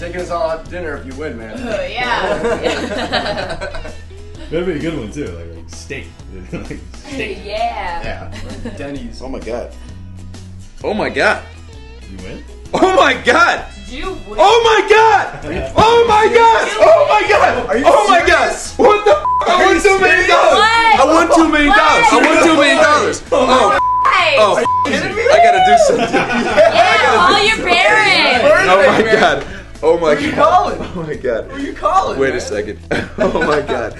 taking us all out to dinner if you win, man. Yeah. That'd be a good one too, like steak. Like steak. Yeah. Yeah. Denny's. Oh my god. Oh my god. You win? Oh my god. Did you win? Oh my god. Oh my god. Oh my god. Are you Oh my god. serious? What the f? I won $2 million. What? I won $2 million. I won $2 million. Oh. Hey. Oh. Kidding me? I gotta do something. Yeah, call your parents. Oh my god. Oh my Who you god. calling? Oh my god. Who you calling? Wait man? a second. Oh my god.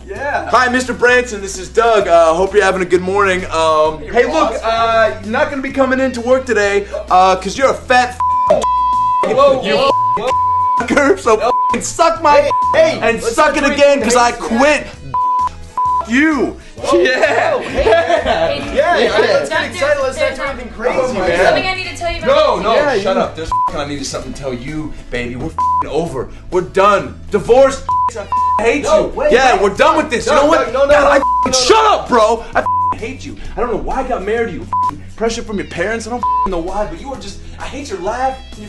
Yeah. Hi, Mr. Branson. This is Doug. Hope you're having a good morning. Hey, look, you're not gonna be coming into work today, cause you're a fat Whoa. fucker. So suck my Hey. and let's suck not it do again, anything cause I hasty. quit. You. Yeah. Yeah. Let's Don't get excited. Let's not do anything crazy, Oh my man. Something I need to tell you about. No, Yeah, shut you- up. There's I needed something to tell you, baby. We're over. We're done. Divorced. I hate No, you. wait, Yeah, wait. we're done with this. No, you know what? no, God, no. shut up, bro. I hate you. I don't know why I got married to you. Pressure from your parents. I don't know why, but you are just. I hate your laugh. Your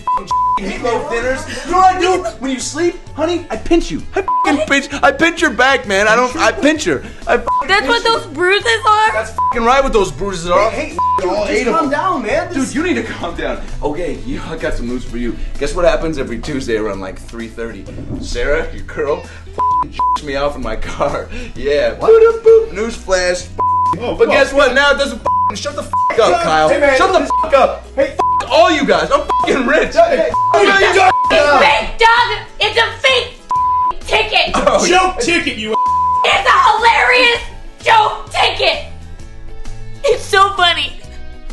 meatloaf dinners. You know what I do when you sleep, honey? I pinch you. I pinch. I pinch your back, man. I don't. I pinch her. That's what those bruises are? That's right. What those bruises are. Hey, all eight just of calm them. down, man. Dude, you need to calm down. Okay, I got some news for you. Guess what happens every Tuesday around like 3:30? Sarah, your girl, jacks me off in my car. Yeah. Boop, boop. News flash. Oh, But guess what? Now it doesn't. Shut the up, Kyle. Hey, man. Shut the up. Hey, All you guys. I'm rich. hey, It's fake, dog! It's a fake ticket! Oh, Joke ticket, you. It's a hilarious joke ticket! It's so funny!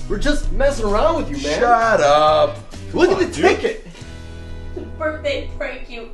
we're just messing around with you, man. Shut up. Look at the ticket. Birthday prank you.